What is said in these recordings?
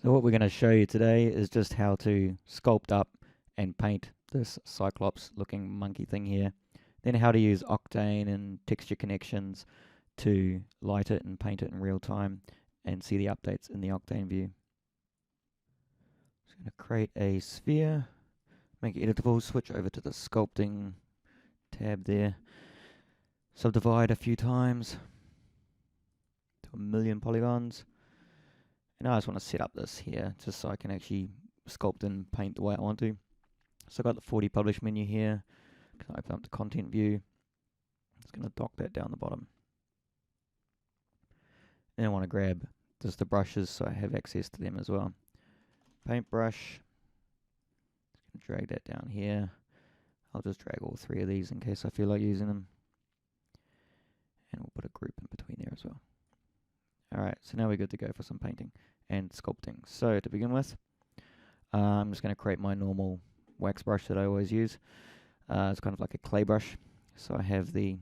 So what we're going to show you today is just how to sculpt up and paint this cyclops looking monkey thing here. Then how to use Octane and texture connections to light it and paint it in real time and see the updates in the Octane view. Just going to create a sphere, make it editable, switch over to the sculpting tab there, subdivide a few times to 1,000,000 polygons. And I just want to set up this here just so I can actually sculpt and paint the way I want to. So I've got the 40 publish menu here. Can open up the content view. Just going to dock that down the bottom. Then I want to grab just the brushes so I have access to them as well. Paintbrush. Just going to drag that down here. I'll just drag all three of these in case I feel like using them. And we'll put a group in between there as well. Alright, so now we're good to go for some painting and sculpting. So to begin with, I'm just going to create my normal wax brush that I always use. It's kind of like a clay brush. So I have the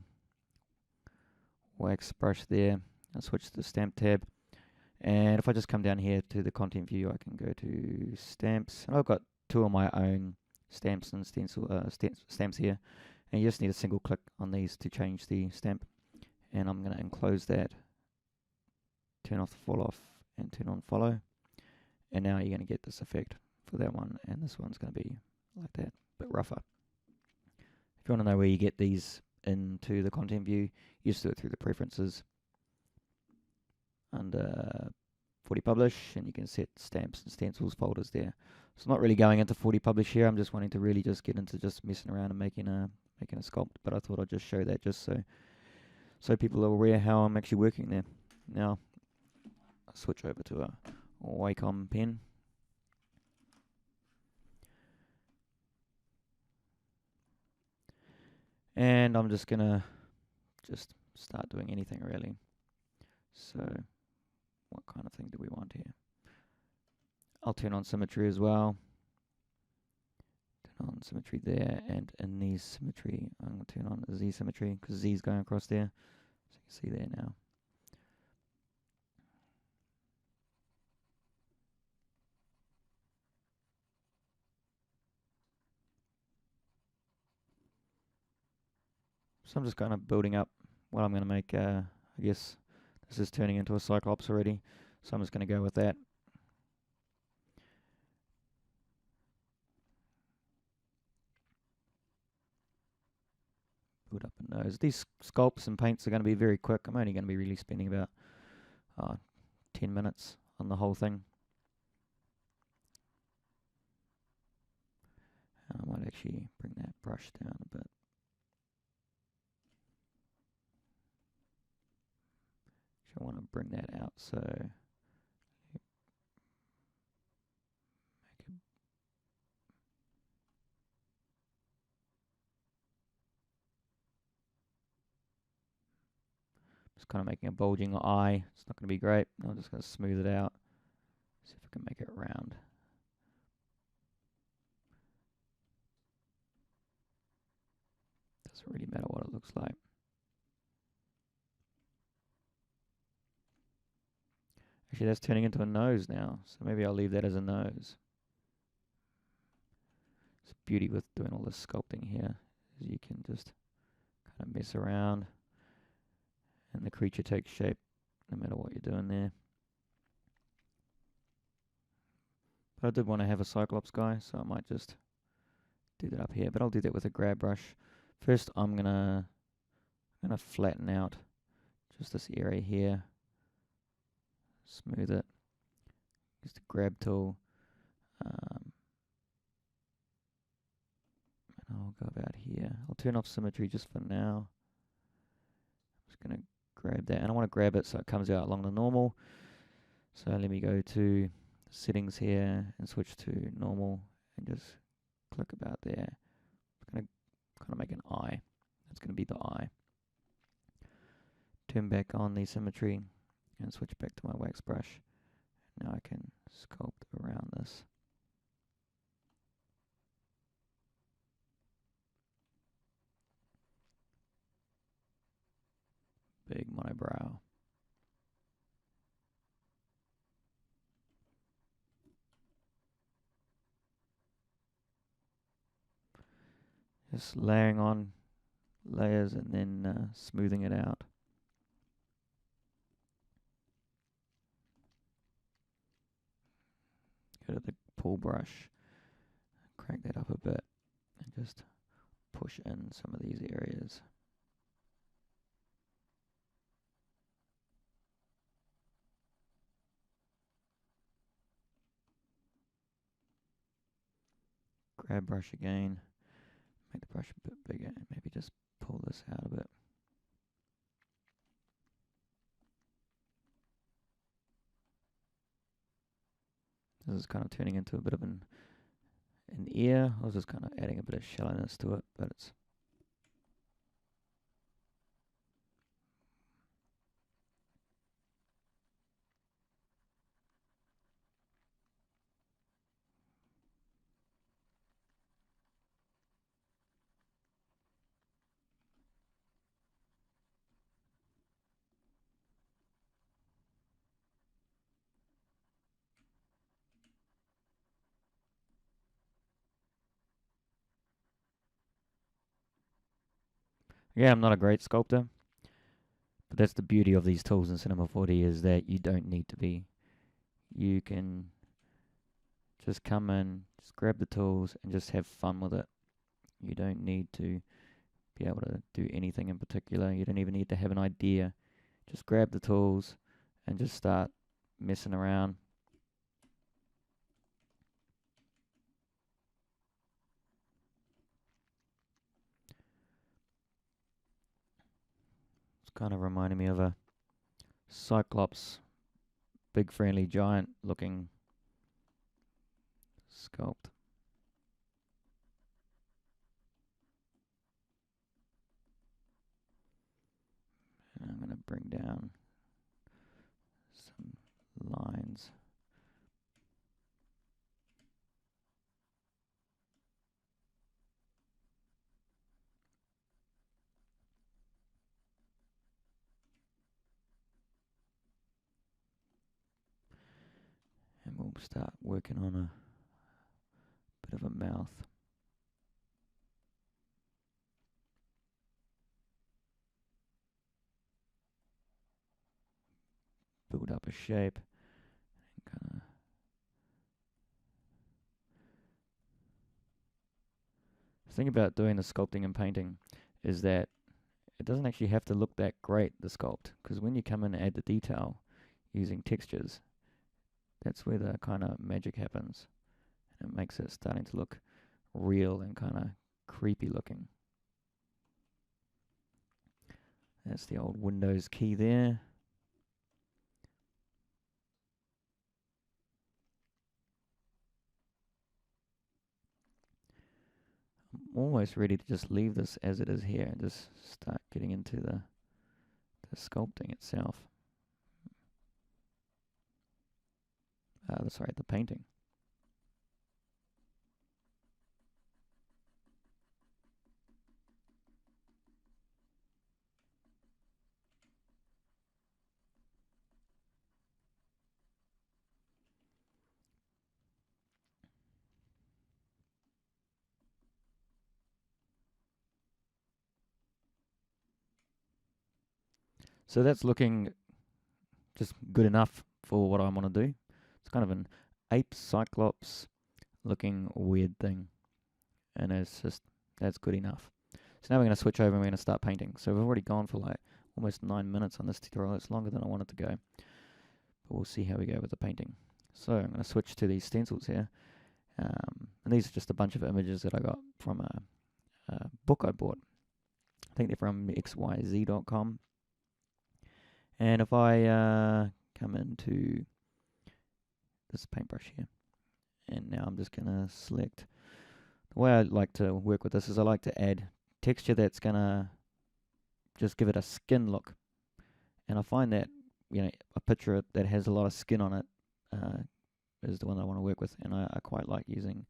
wax brush there. I'll switch to the stamp tab. And if I just come down here to the content view, I can go to stamps. And I've got two of my own stamps and stamps here. And you just need a single click on these to change the stamp. And I'm going to enclose that. Turn off the fall off and turn on follow, and now you're going to get this effect for that one, and this one's going to be like that, but rougher. If you want to know where you get these into the content view, you just do it through the preferences under 40 publish, and you can set stamps and stencils folders there. So I'm not really going into 40 publish here. I'm just wanting to really just get into just messing around and making a sculpt, but I thought I'd just show that just so people are aware how I'm actually working there. Now switch over to a Wacom pen. And I'm just gonna start doing anything really. So what kind of thing do we want here? I'll turn on symmetry as well. Turn on symmetry there, and in these symmetry, I'm gonna turn on Z symmetry because Z is going across there. So you can see there now. So I'm just kind of building up what I'm going to make. I guess this is turning into a cyclops already, so I'm just going to go with that. Build up a nose. These sculpts and paints are going to be very quick. I'm only going to be really spending about 10 minutes on the whole thing. And I might actually bring that brush down a bit. I want to bring that out, so make it just kind of making a bulging eye. It's not going to be great. I'm just going to smooth it out. See if I can make it round. Doesn't really matter what it looks like. Actually, that's turning into a nose now, so maybe I'll leave that as a nose. It's beauty with doing all this sculpting here, is you can just kind of mess around, and the creature takes shape no matter what you're doing there. But I did want to have a cyclops guy, so I might just do that up here, but I'll do that with a grab brush. First, I'm gonna flatten out just this area here. Smooth it. Use the grab tool. And I'll go about here. I'll turn off symmetry just for now. I'm just going to grab that. And I want to grab it so it comes out along the normal. So let me go to settings here and switch to normal and just click about there. I'm going to kind of make an eye. That's going to be the eye. Turn back on the symmetry and switch back to my wax brush. Now I can sculpt around this. Big monobrow. Just layering on layers and then smoothing it out. Go to the pull brush, crank that up a bit, and just push in some of these areas. Grab brush again, make the brush a bit bigger, and maybe just pull this out a bit. This is kind of turning into a bit of an ear. I was just kind of adding a bit of shallowness to it, but it's yeah, I'm not a great sculptor, but that's the beauty of these tools in Cinema 4D is that you don't need to be. You can just come in, just grab the tools, and just have fun with it. You don't need to be able to do anything in particular. You don't even need to have an idea. Just grab the tools and just start messing around. It's kind of reminding me of a cyclops, big friendly giant looking sculpt. And I'm going to bring down some lines. And we'll start working on a bit of a mouth. Build up a shape. And kind of the thing about doing the sculpting and painting is that it doesn't actually have to look that great, the sculpt, because when you come in and add the detail using textures, that's where the kind of magic happens. And it makes it starting to look real and kind of creepy looking. That's the old Windows key there. I'm almost ready to just leave this as it is here and just start getting into the sculpting itself. Sorry, the painting. So that's looking just good enough for what I want to do. It's kind of an ape cyclops looking weird thing. And that's good enough. So now we're going to switch over and we're going to start painting. So we've already gone for like almost 9 minutes on this tutorial. It's longer than I wanted to go. But we'll see how we go with the painting. So I'm going to switch to these stencils here. And these are just a bunch of images that I got from a book I bought. I think they're from xyz.com. And if I come into this paintbrush here, and now I'm just going to select. The way I like to work with this is I like to add texture that's going to just give it a skin look. And I find that, a picture that has a lot of skin on it is the one I want to work with. And I quite like using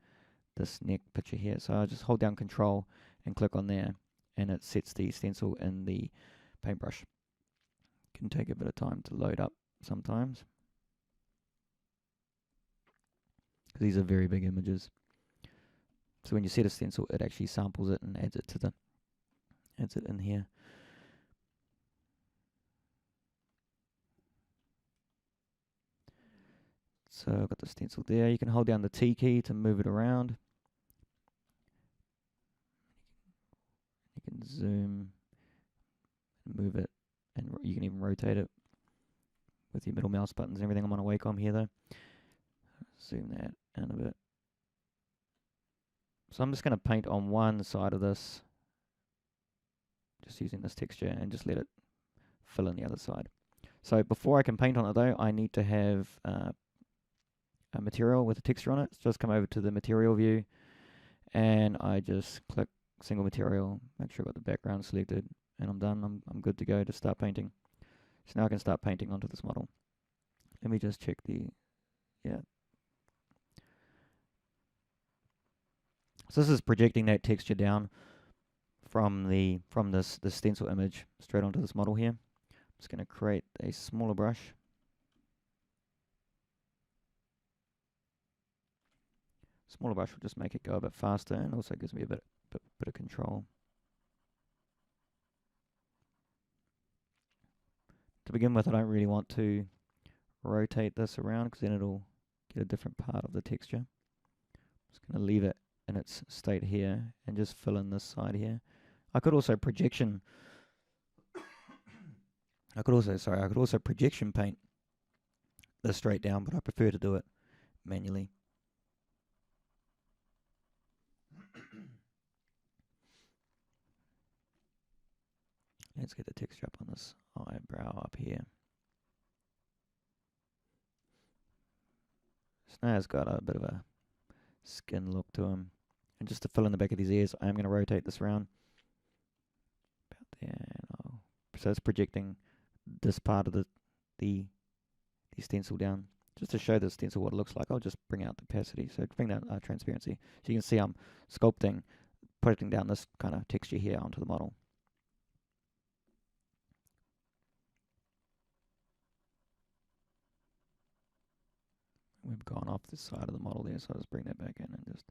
this neck picture here. So I just hold down Control and click on there, and it sets the stencil in the paintbrush. Can take a bit of time to load up sometimes. These are very big images. So when you set a stencil, it actually samples it and adds it in here. So I've got the stencil there. You can hold down the T key to move it around. You can zoom, move it, and you can even rotate it with your middle mouse buttons and everything. I'm on a Wacom here though. Zoom that in a bit. So I'm just going to paint on one side of this, just using this texture, and just let it fill in the other side. So before I can paint on it though, I need to have a material with a texture on it. So just come over to the material view, and I just click single material, make sure I've got the background selected, and I'm done. I'm good to go to start painting. So now I can start painting onto this model. Let me just check yeah. So this is projecting that texture down from this stencil image straight onto this model here. I'm just going to create a smaller brush. Smaller brush will just make it go a bit faster, and also gives me a bit of control. To begin with, I don't really want to rotate this around because then it'll get a different part of the texture. I'm just going to leave it in its state here and just fill in this side here. I could also projection paint this straight down, but I prefer to do it manually. Let's get the texture up on this eyebrow up here. Snare's got a bit of a skin look to him. And just to fill in the back of his ears, I'm going to rotate this around. About there. So it's projecting this part of the stencil down. Just to show the stencil what it looks like, I'll just bring out the opacity. So bring down transparency. So you can see I'm sculpting, putting down this kind of texture here onto the model. We've gone off this side of the model there, so I'll just bring that back in and just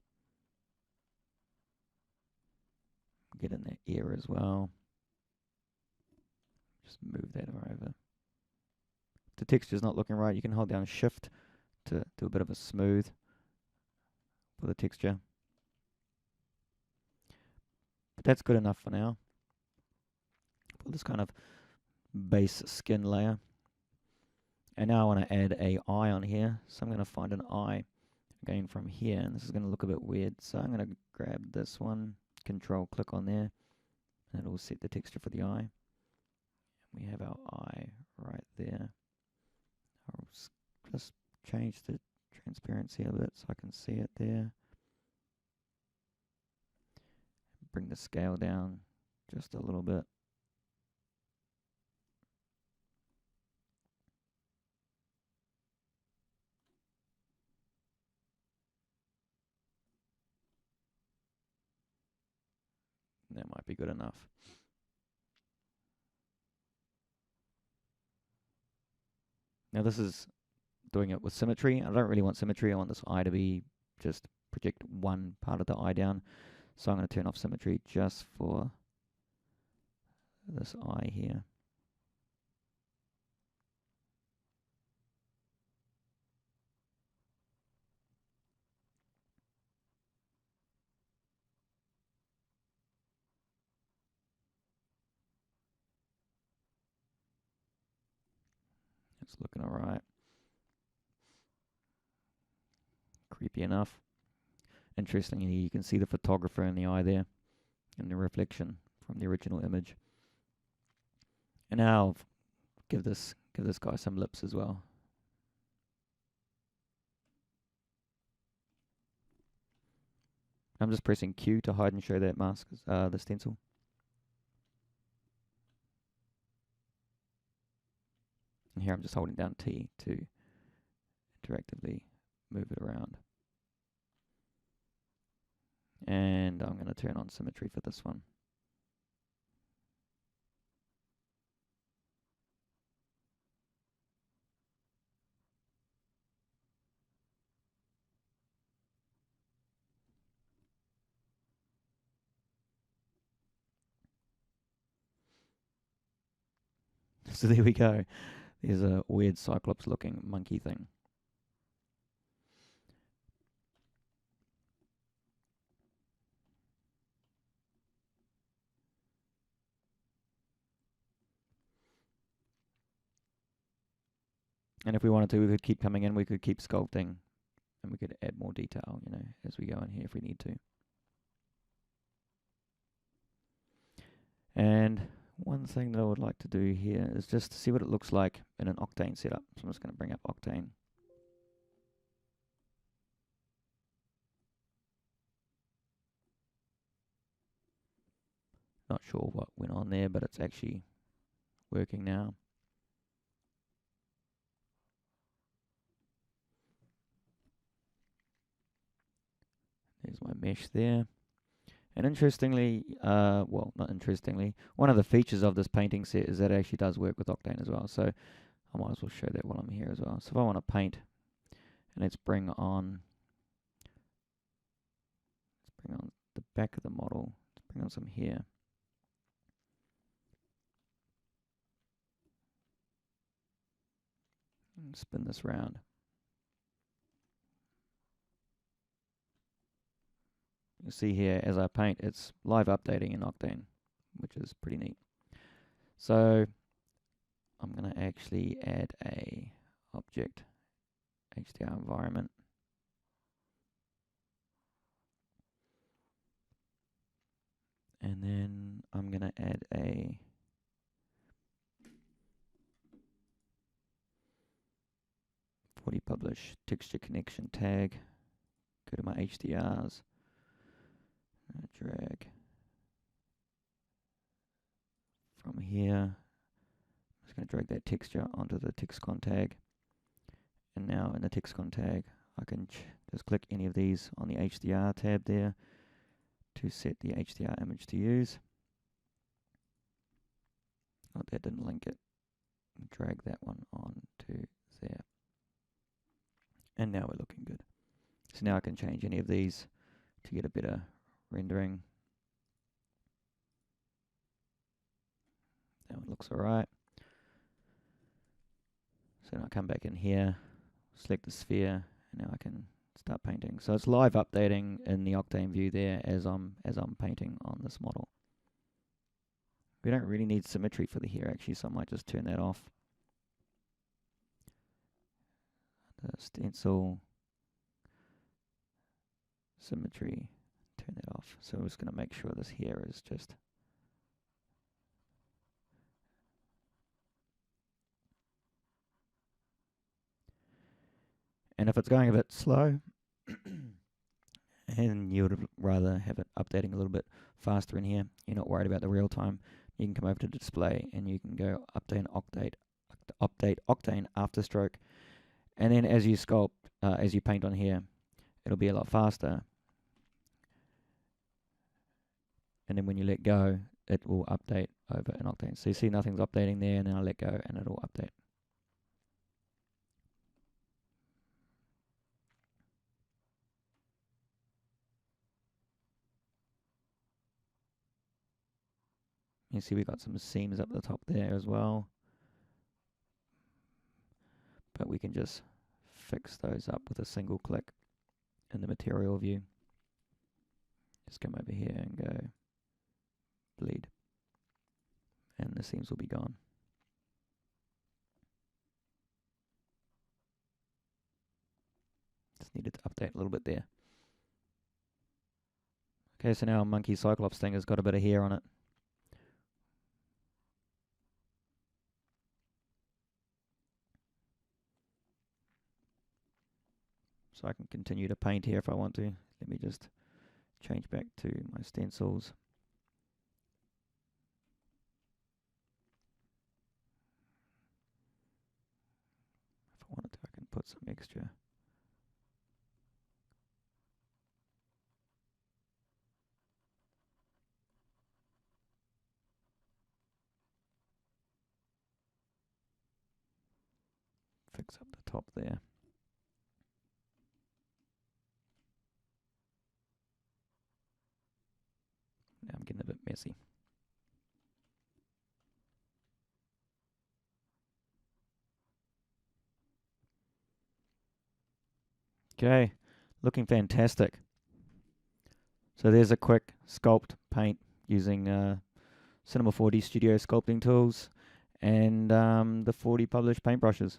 get in that ear as well. Just move that over. If the texture's not looking right, you can hold down Shift to do a bit of a smooth for the texture. But that's good enough for now. Put this kind of base skin layer. And now I want to add a eye on here. So I'm going to find an eye again from here. And this is going to look a bit weird. So I'm going to grab this one, Control click on there. And it'll set the texture for the eye. We have our eye right there. I'll just change the transparency a bit so I can see it there. Bring the scale down just a little bit. That might be good enough. Now this is doing it with symmetry. I don't really want symmetry. I want this eye to be just project one part of the eye down. So I'm going to turn off symmetry just for this eye here. It's looking alright. Creepy enough. Interestingly, you can see the photographer in the eye there, and the reflection from the original image. And now I'll give this guy some lips as well. I'm just pressing Q to hide and show that mask, the stencil. And here I'm just holding down T to interactively move it around. And I'm going to turn on symmetry for this one. So there we go. There's a weird cyclops looking monkey thing. And if we wanted to, we could keep coming in, we could keep sculpting, and we could add more detail, you know, as we go in here if we need to. And one thing that I would like to do here is just to see what it looks like in an Octane setup. So I'm just going to bring up Octane. Not sure what went on there, but it's actually working now. There's my mesh there. And interestingly, well, not interestingly, one of the features of this painting set is that it actually does work with Octane as well. So I might as well show that while I'm here as well. So if I want to paint, and let's bring on the back of the model. Let's bring on some here. And spin this round. You see here, as I paint, it's live updating in Octane, which is pretty neat. So I'm going to actually add a object HDR environment. And then I'm going to add a publish texture connection tag. Go to my HDRs. Drag from here. I'm just going to drag that texture onto the TextCon tag. And now in the TextCon tag, I can just click any of these on the HDR tab there to set the HDR image to use. Oh, that didn't link it. Drag that one on to there. And now we're looking good. So now I can change any of these to get a better rendering. That one looks alright. So now I come back in here, select the sphere, and now I can start painting. So it's live updating in the Octane view there as I'm painting on this model. We don't really need symmetry for the hair actually, so I might just turn that off. The stencil symmetry, turn that off. So we're just going to make sure this hair is just and if it's going a bit slow and you would rather have it updating a little bit faster in here, you're not worried about the real time, you can come over to display and you can go update Octane afterstroke, and then as you sculpt, as you paint on here, it'll be a lot faster. And then when you let go, it will update over in Octane. So you see nothing's updating there, and then I let go and it'll update. You see we got some seams up the top there as well. But we can just fix those up with a single click in the material view. Just come over here and go bleed. And the seams will be gone. Just needed to update a little bit there. Okay, so now our monkey cyclops thing has got a bit of hair on it. So I can continue to paint here if I want to. Let me just change back to my stencils. If I wanted to, I can put some extra. Fix up the top there. Now I'm getting a bit messy. Okay, looking fantastic. So there's a quick sculpt paint using Cinema 4D Studio sculpting tools and the 4D published paintbrushes.